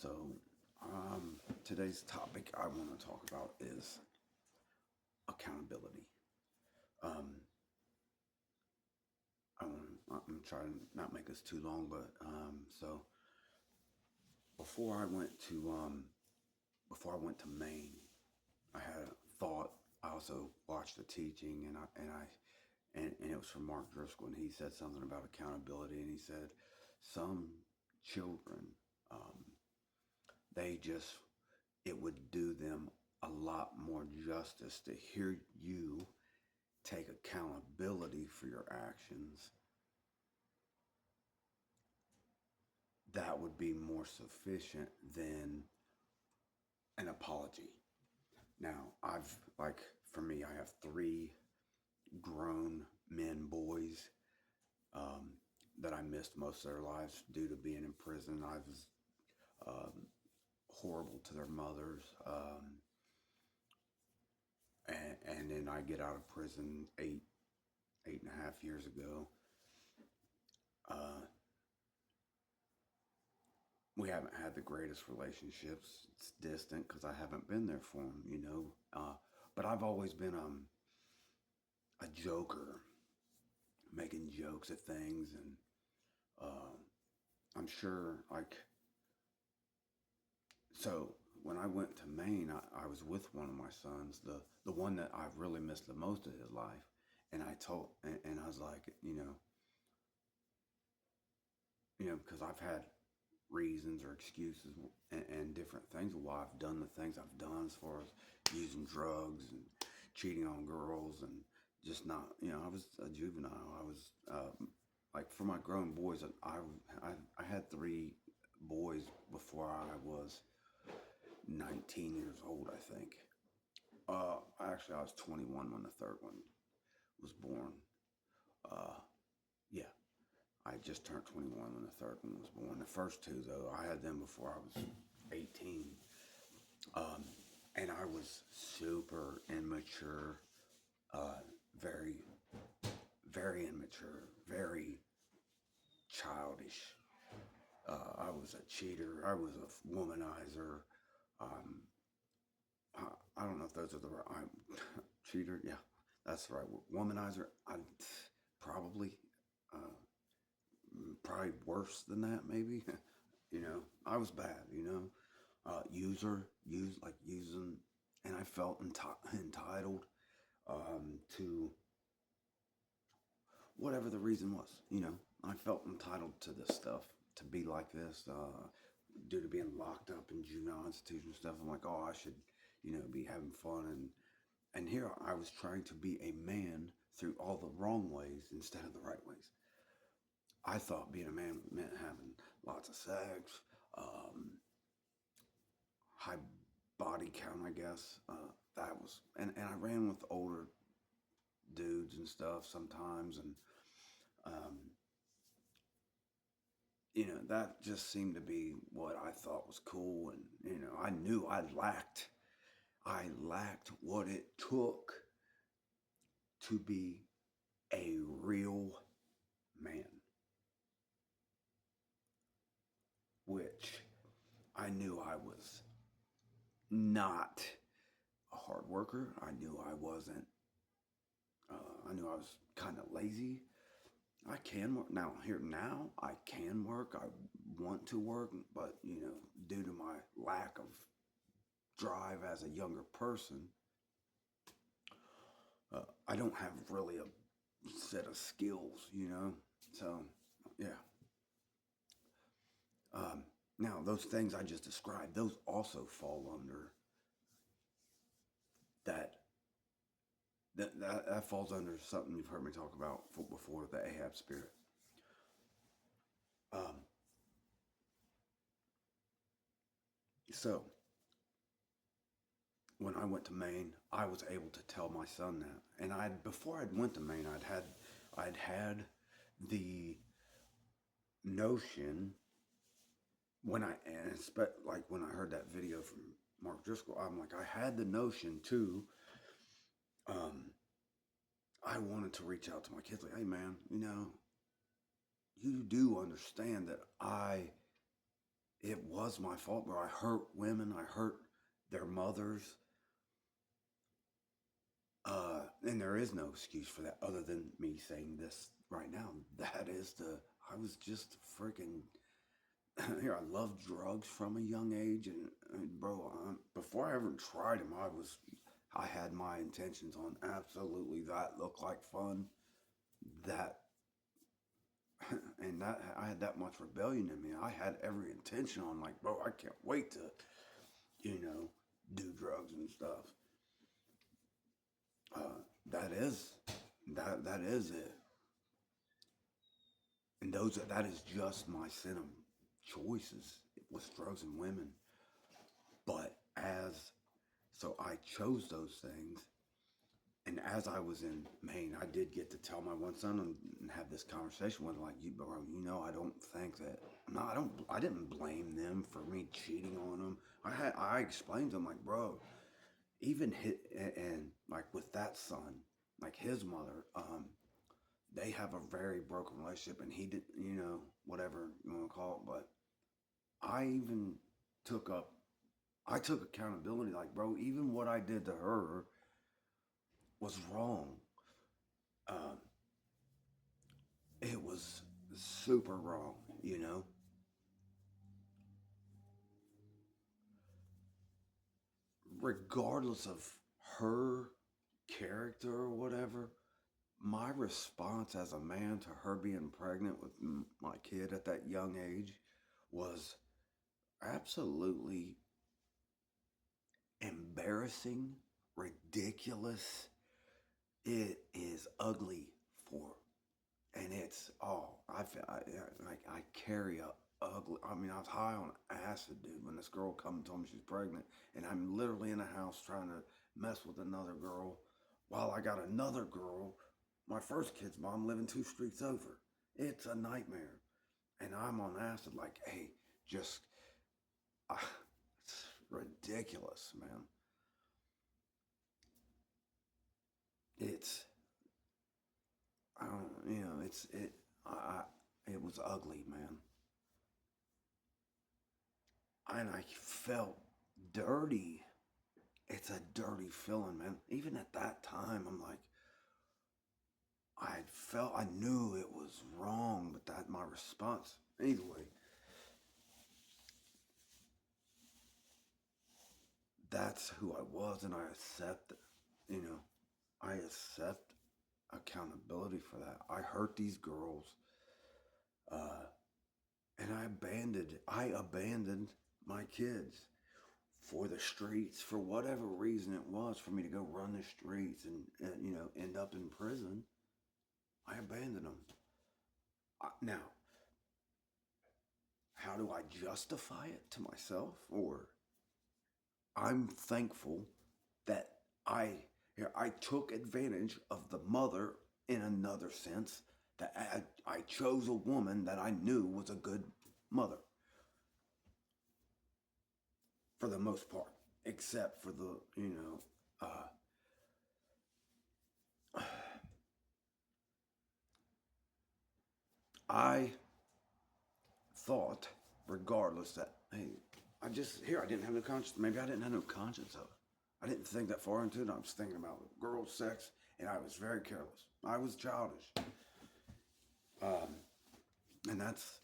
So, today's topic I want to talk about is accountability. Um, I'm trying to not make this too long, but so before I went to before I went to Maine, I had a thought. I also watched a teaching, and it was from Mark Driscoll, and he said something about accountability, and he said some children, they just it would do them a lot more justice to hear you take accountability for your actions. That would be more sufficient than an apology. Now, for me, I have three grown men, boys, that I missed most of their lives due to being in prison. I was horrible to their mothers. And then I get out of prison 8.5 years ago. We haven't had the greatest relationships. It's distant because I haven't been there for him. But I've always been a joker, making jokes at things, and I'm sure so. When I went to Maine, I was with one of my sons, the one that I've really missed the most of his life, and I was like, because I've had reasons or excuses and different things why I've done the things I've done as far as using drugs and cheating on girls and just not, I was a juvenile. I was for my grown boys, I had three boys before I was 19 years old, I think. Actually, I was 21 when the third one was born. Yeah, I just turned 21 when the third one was born. The first two, though, I had them before I was 18. And I was super immature, very, very immature, very childish. I was a cheater. I was a womanizer. I don't know if those are the right. Cheater, yeah, that's the right word. Womanizer, I probably probably worse than that, maybe. I was bad. Using, and I felt entitled to whatever the reason was. I felt entitled to this stuff, to be like this, due to being locked up in juvenile institution stuff. I'm like, oh, I should, be having fun, and here I was trying to be a man through all the wrong ways instead of the right ways. I thought being a man meant having lots of sex, high body count, I guess. That was, and I ran with older dudes and stuff sometimes, and that just seemed to be what I thought was cool, and I knew I lacked what it took to be a real man, which I knew I was not a hard worker. I knew I wasn't. I knew I was kind of lazy. I can work now. Here now, I can work. I want to work, but due to my lack of drive as a younger person, I don't have really a set of skills. So yeah. Now those things I just described, those also fall under that. That falls under something you've heard me talk about before, the Ahab spirit. So when I went to Maine, I was able to tell my son that. And before I went to Maine, I'd had the notion when I heard that video from Mark Driscoll, I'm like, I had the notion too. I wanted to reach out to my kids, like, hey man, you do understand that I it was my fault, bro. I hurt women. I hurt their mothers. And there is no excuse for that other than me saying this right now. I was just freaking, here, I loved drugs from a young age. And bro, before I ever tried them, I had my intentions on absolutely that looked like fun. That, and that, I had that much rebellion in me. I had every intention on, like, bro, I can't wait to, you know, do drugs and stuff. That is, that is it. And that is just my sin of choices with drugs and women. But so I chose those things. And as I was in Maine, I did get to tell my one son and have this conversation with him, like, you, bro, I don't think that, no, I didn't blame them for me cheating on them. I explained to him, like, bro, even hit, and like with that son, like his mother, they have a very broken relationship, and he did, whatever you want to call it. But I even took up, I took accountability. Like, bro, even what I did to her was wrong. Um, it was super wrong, regardless of her character or whatever. My response as a man to her being pregnant with my kid at that young age was absolutely embarrassing, ridiculous. It is ugly for, and it's all I feel like I carry a ugly. I mean, I was high on acid, dude, when this girl come and told me she's pregnant, and I'm literally in a house trying to mess with another girl while I got another girl, my first kid's mom, living 2 streets over. It's a nightmare, and I'm on acid. Like, hey, just it's ridiculous, man. It's I don't, it was ugly, man. And I felt dirty. It's a dirty feeling, man. Even at that time, I'm like, I knew it was wrong, but that my response. Either way, that's who I was, and I accept, you know, I accept accountability for that. I hurt these girls, uh, and I abandoned my kids for the streets, for whatever reason it was, for me to go run the streets and end up in prison. I abandoned them. Now, how do I justify it to myself? Or I'm thankful that I I took advantage of the mother in another sense, that I chose a woman that I knew was a good mother for the most part, except for the I thought, regardless, that, hey, I didn't have no conscience. Maybe I didn't have no conscience of it. I didn't think that far into it. I was thinking about girl sex, and I was very careless. I was childish, um, and that's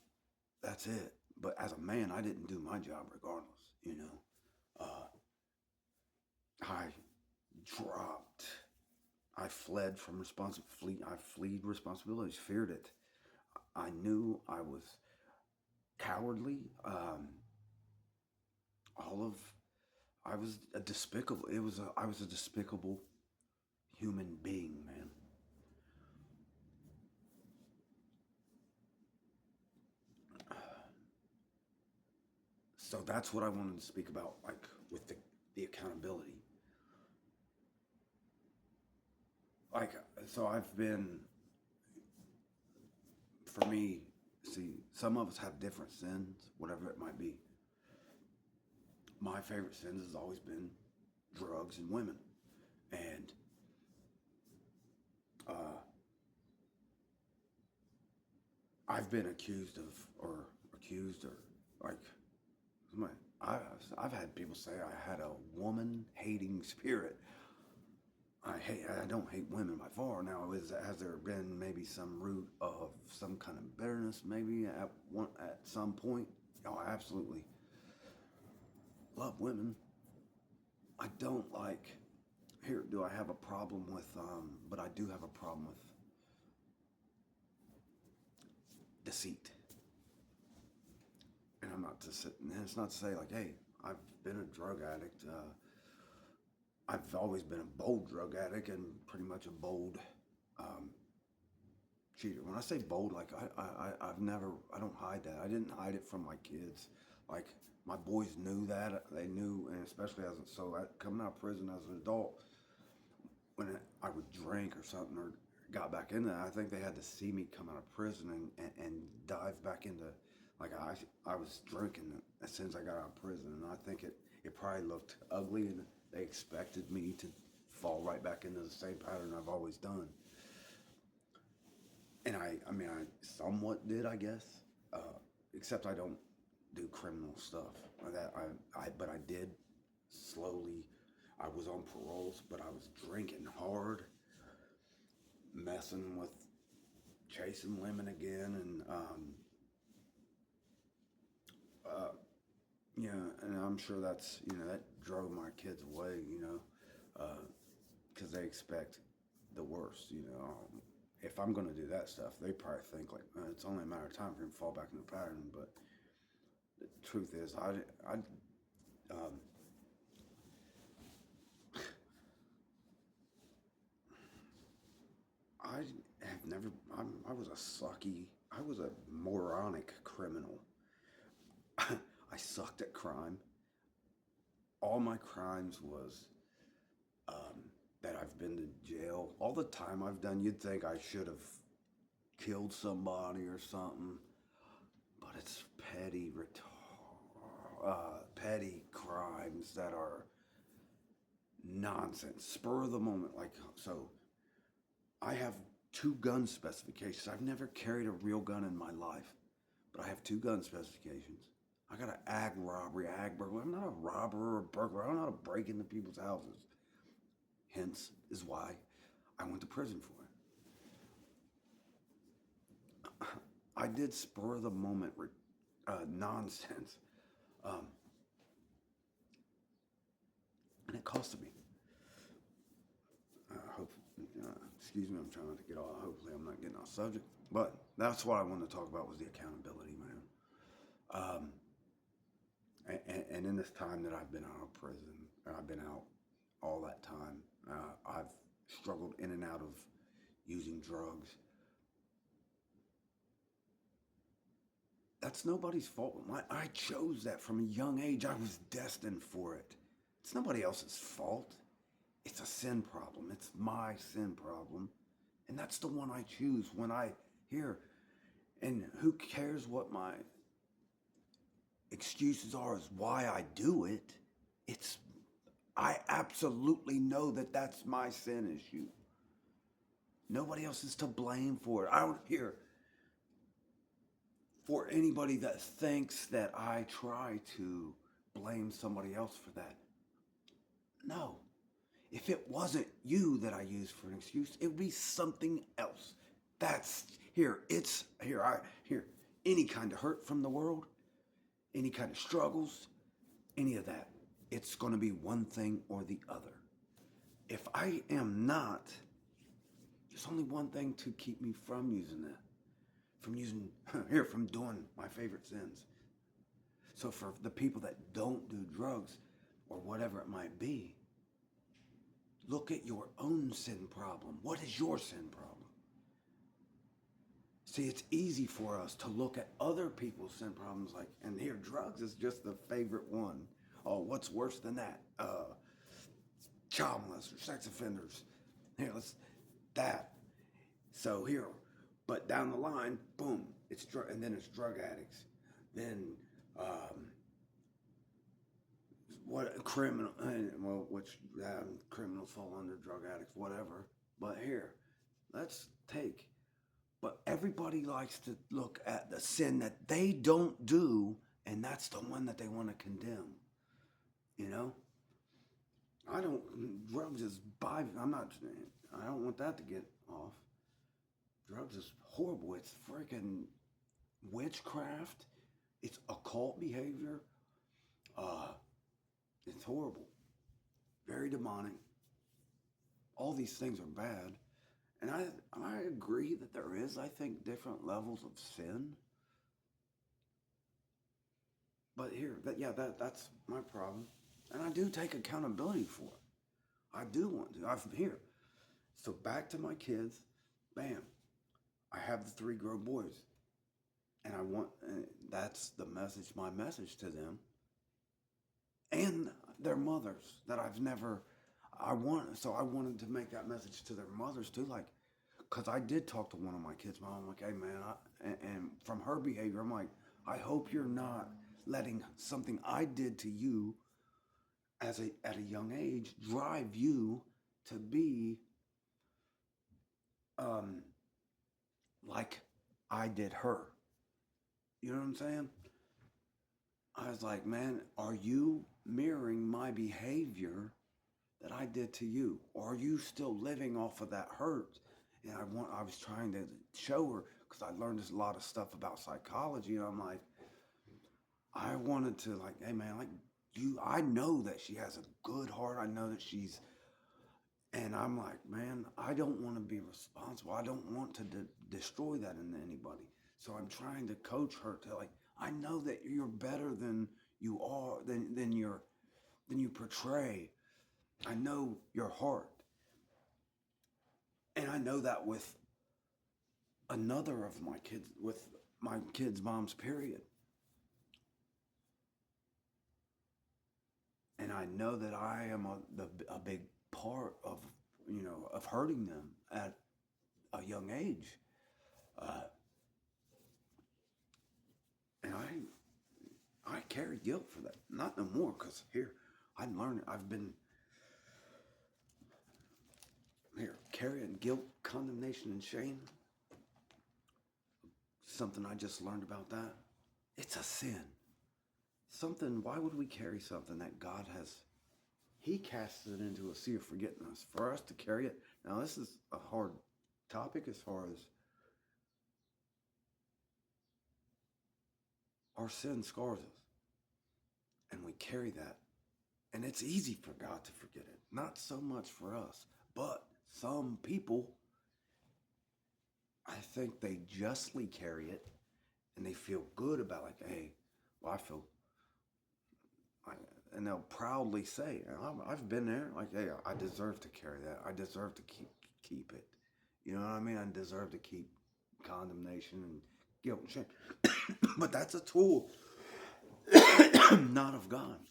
it. But as a man, I didn't do my job regardless. I dropped. I fled from responsibility. I fled responsibilities. Feared it. I knew I was cowardly. All of I was a despicable. I was a despicable human being, man. So that's what I wanted to speak about, like with the accountability. Like, so I've been, for me, see, some of us have different sins, whatever it might be. My favorite sins has always been drugs and women, and uh, I've been accused of, or like, I've had people say I had a woman hating spirit. I don't hate women by far. Now, has there been maybe some root of some kind of bitterness maybe at some point? Oh, I absolutely love women. I don't like here. Do I have a problem with? But I do have a problem with deceit. And I'm not to sit. And it's not to say like, hey, I've been a drug addict. I've always been a bold drug addict and pretty much a bold um, cheater. When I say bold, like I've never, I don't hide that. I didn't hide it from my kids. Like my boys knew that. They knew, and especially coming out of prison as an adult, when I would drink or something or got back into that, I think they had to see me come out of prison and dive back into, like I was drinking as soon as I got out of prison, and I think it probably looked ugly, and they expected me to fall right back into the same pattern I've always done. And I mean, I somewhat did, I guess, except I don't do criminal stuff. But I did slowly. I was on paroles, but I was drinking hard, messing with chasing women again, and uh, and I'm sure that's that drove my kids away, because they expect the worst, If I'm gonna do that stuff, they probably think like it's only a matter of time for him to fall back in the pattern. But the truth is, um, I have never. I was a sucky. I was a moronic criminal. I sucked at crime. All my crimes was that I've been to jail. All the time I've done, you'd think I should have killed somebody or something, but it's petty crimes that are nonsense, spur of the moment. Like so, I have two gun specifications. I've never carried a real gun in my life, but I have two gun specifications. I got an ag robbery, ag burglary. I'm not a robber or a burglar. I don't know how to break into people's houses. Hence is why I went to prison for it. I did spur of the moment nonsense, um, and it costed me. Hope, excuse me, I'm trying not to get off. Hopefully, I'm not getting off subject. But that's what I wanted to talk about was the accountability, man. Um, and in this time that I've been out of prison, and I've been out all that time, I've struggled in and out of using drugs. That's nobody's fault. I chose that from a young age. I was destined for it. It's nobody else's fault. It's a sin problem. It's my sin problem. And that's the one I choose when I hear. And who cares what my excuses are as why I do it? I absolutely know that that's my sin issue. Nobody else is to blame for it. I don't hear for anybody that thinks that I try to blame somebody else for that. No. If it wasn't you that I used for an excuse, it would be something else. That's here, any kind of hurt from the world, any kind of struggles, any of that. It's going to be one thing or the other. If I am not, there's only one thing to keep me from using that. From doing my favorite sins. So for the people that don't do drugs or whatever it might be, look at your own sin problem. What is your sin problem? See, it's easy for us to look at other people's sin problems and here, drugs is just the favorite one. Oh, what's worse than that? Child molesters, sex offenders. Here, that. So here, but down the line, boom, and then it's drug addicts. Then, which criminals fall under drug addicts, whatever. But here, but everybody likes to look at the sin that they don't do And that's the one that they want to condemn. You know, I don't, drugs is I don't want that to get off. Drugs is horrible. It's freaking witchcraft. It's occult behavior. Uh, it's horrible. Very demonic. All these things are bad. And I agree that there is, I think, different levels of sin. But that's my problem. And I do take accountability for it. I do want to. I'm here. So back to my kids. Bam. I have the 3 grown boys. And that's my message to them. And their mothers that I wanted to make that message to their mothers too. Like, because I did talk to one of my kids' mom. I'm like, hey man, and from her behavior, I'm like, I hope you're not letting something I did to you at a young age drive you to be like I did her. You know what I'm saying? I was like, man, are you mirroring my behavior that I did to you? Or are you still living off of that hurt? And I was trying to show her, because I learned a lot of stuff about psychology, and I'm like, I wanted to, like, hey man, like, I know that she has a good heart. I know that and I'm like, man, I don't want to be responsible. I don't want to destroy that in anybody. So I'm trying to coach her to, like, I know that you're better than you are, than you portray. I know your heart. And I know that with another of my kids, with my kids' moms, period. And I know that I am a big part of, of hurting them at a young age. And I carry guilt for that. Not no more, because here, I'm learning. I've been here carrying guilt, condemnation, and shame. Something I just learned about that. It's a sin. Why would we carry something that God has? He casts it into a sea of forgetfulness for us to carry it. Now, this is a hard topic as far as our sin scars us. And we carry that. And it's easy for God to forget it. Not so much for us. But some people, I think they justly carry it. And they feel good about, like, hey, well, and they'll proudly say, I've been there, like, hey, I deserve to carry that. I deserve to keep it. You know what I mean? I deserve to keep condemnation and guilt and shame. But that's a tool, not of God.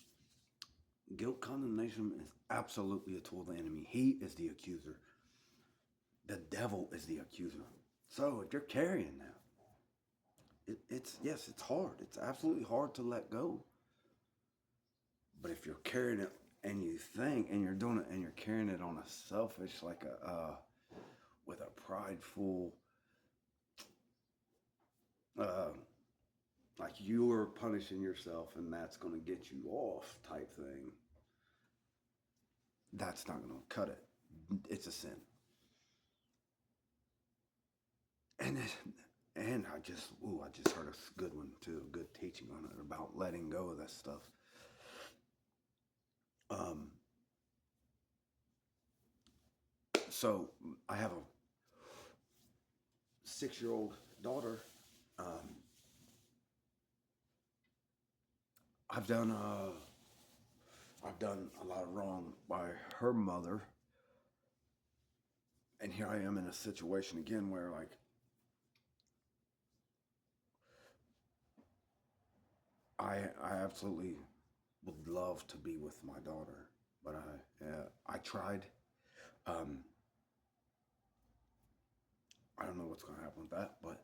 Guilt, condemnation is absolutely a tool of the enemy. He is the accuser. The devil is the accuser. So if you're carrying that, it's hard. It's absolutely hard to let go. But if you're carrying it and you think, and you're doing it, and you're carrying it on a selfish, like with a prideful, like you're punishing yourself and that's going to get you off type thing, that's not going to cut it. It's a sin. And I just heard a good one too, a good teaching on it about letting go of that stuff. So I have a 6-year-old daughter. I've done a lot of wrong by her mother, and here I am in a situation again where, like, I absolutely would love to be with my daughter, but I tried. I don't know what's going to happen with that, but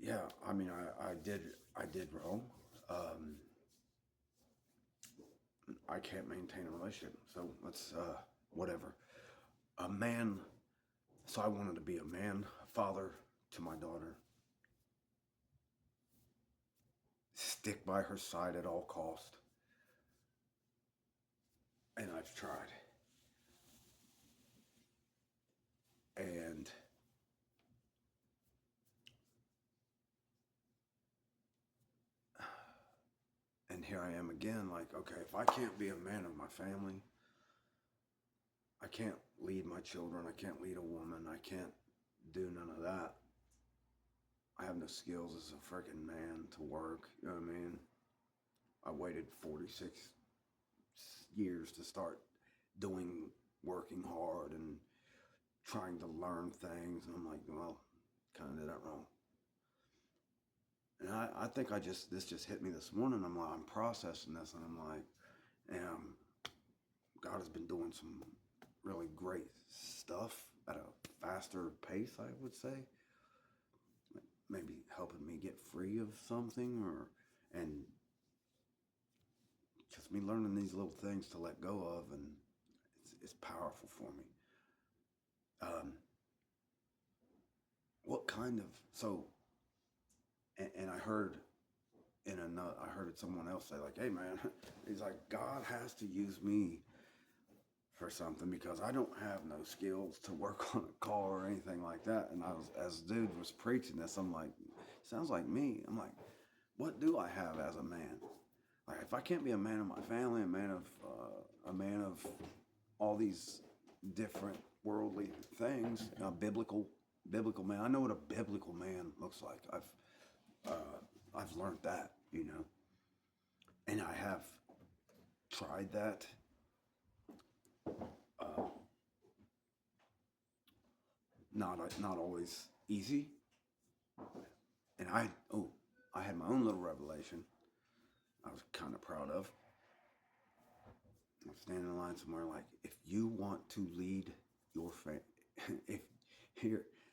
yeah, I mean, I did wrong. I can't maintain a relationship, so let's whatever. A man. So I wanted to be a man, a father to my daughter. Stick by her side at all cost. And I've tried. And here I am again, like, okay, if I can't be a man of my family, I can't lead my children, I can't lead a woman, I can't do none of that. I have no skills as a freaking man to work, you know what I mean? I waited 46 years to start working hard and trying to learn things, and I'm like, well, kind of did that wrong. And I think this just hit me this morning. I'm processing this, and I'm like, God has been doing some really great stuff at a faster pace, I would say. Maybe helping me get free of something, and just me learning these little things to let go of, and it's powerful for me. What kind of and I heard I heard someone else say, like, hey man, he's like, God has to use me for something because I don't have no skills to work on a car or anything like that. And as dude was preaching this, I'm like, sounds like me. I'm like, what do I have as a man? Like, if I can't be a man of my family, a man of all these different worldly things, biblical man. I know what a biblical man looks like. I've learned that, and I have tried that. Not always easy. And I had my own little revelation I was kind of proud of. I'm standing in line somewhere, like, if you want to lead your family,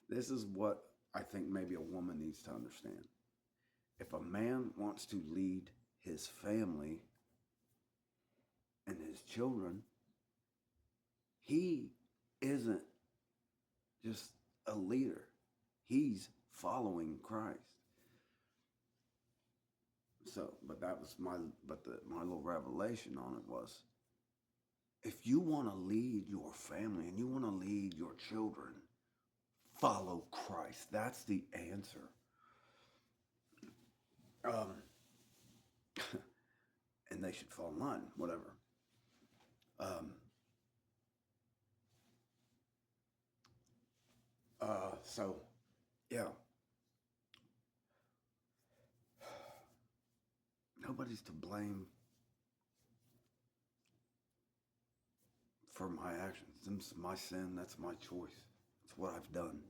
this is what I think maybe a woman needs to understand. If a man wants to lead his family and his children, he isn't just a leader. He's following Christ. So, but that was my little revelation on it was, if you want to lead your family and you want to lead your children, follow Christ. That's the answer. And they should fall in line, whatever. So, yeah. Nobody's to blame for my actions. It's my sin. That's my choice. It's what I've done.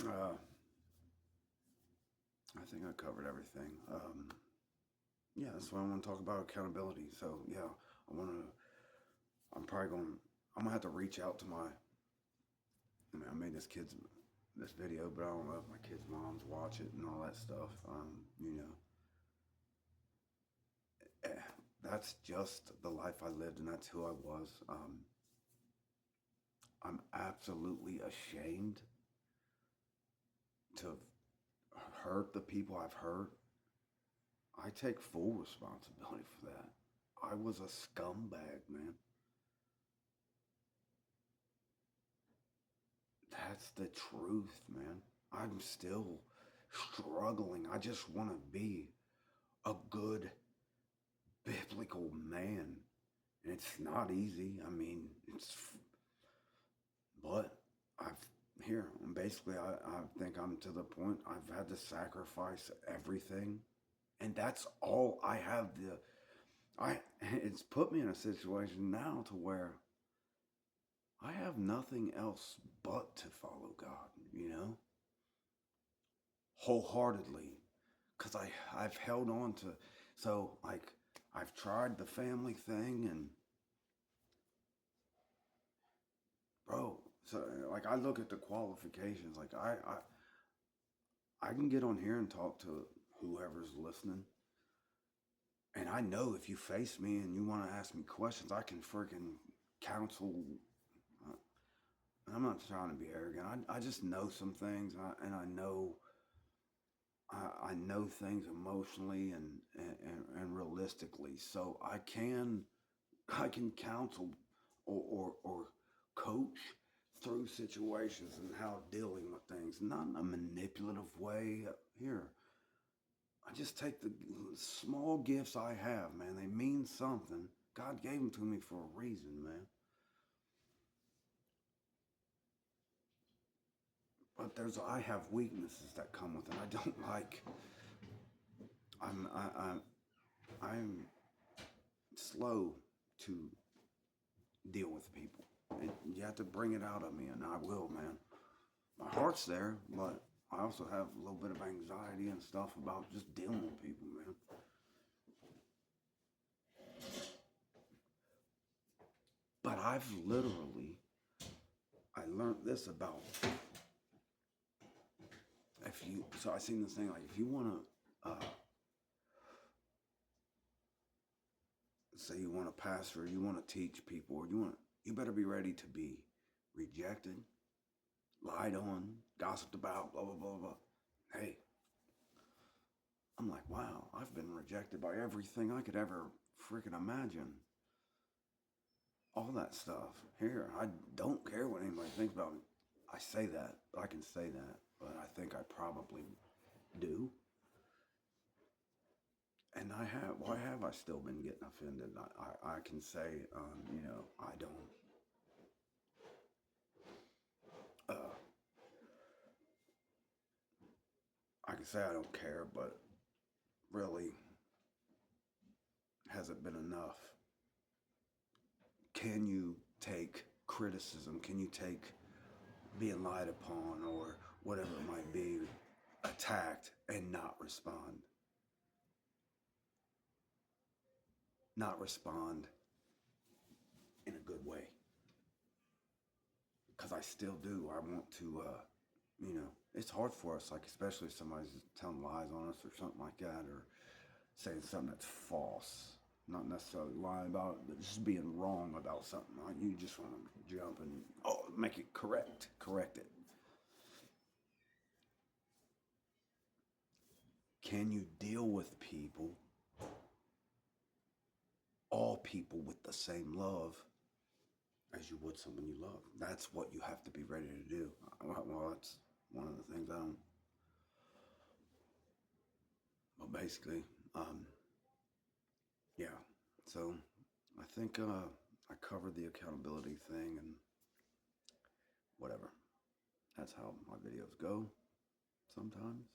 I think I covered everything. Yeah, that's why I want to talk about accountability. So, yeah, I'm gonna have to reach out to I made this video, but I don't know if my kids' moms watch it and all that stuff. That's just the life I lived, and that's who I was. I'm absolutely ashamed to hurt the people I've hurt. I take full responsibility for that. I was a scumbag, man. That's the truth, man. I'm still struggling. I just want to be a good biblical man. And it's not easy. I mean, but I think I'm to the point I've had to sacrifice everything. And that's all I have it's put me in a situation now to where I have nothing else but to follow God, wholeheartedly. Because I've held on to, so like, I've tried the family thing, and bro, so like, I look at the qualifications, like, I can get on here and talk to whoever's listening. And I know if you face me and you want to ask me questions, I can freaking counsel And I'm not trying to be arrogant. I just know some things, and I know things emotionally and realistically, so I can counsel or coach through situations and how dealing with things, not in a manipulative way. Here, I just take the small gifts I have, man. They mean something. God gave them to me for a reason, man. But I have weaknesses that come with it. I don't like. I'm I, I'm slow to deal with people. You have to bring it out of me, and I will, man. My heart's there, but I also have a little bit of anxiety and stuff about just dealing with people, man. But I learned this about if you. So I seen this thing like if you want to, say you want to pastor, you want to teach people, or you better be ready to be rejected, lied on, gossiped about, blah blah blah blah. Hey, I'm like, wow, I've been rejected by everything I could ever freaking imagine. All that stuff. Here, I don't care what anybody thinks about me. I say that. I can say that, but I think I probably do. And I have. Why have I still been getting offended? I can say, I don't. Uh, I can say I don't care, but really, has it been enough? Can you take criticism? Can you take being lied upon or whatever it might be, attacked and not respond? Not respond in a good way. Because I still do. I want to, it's hard for us, like, especially if somebody's telling lies on us or something like that, or saying something that's false. Not necessarily lying about it, but just being wrong about something. Like, you just want to jump and, make it correct it. Can you deal with people, all people, with the same love as you would someone you love? That's what you have to be ready to do. Well, that's one of the things I don't. But basically, yeah. So I think I covered the accountability thing and whatever. That's how my videos go sometimes.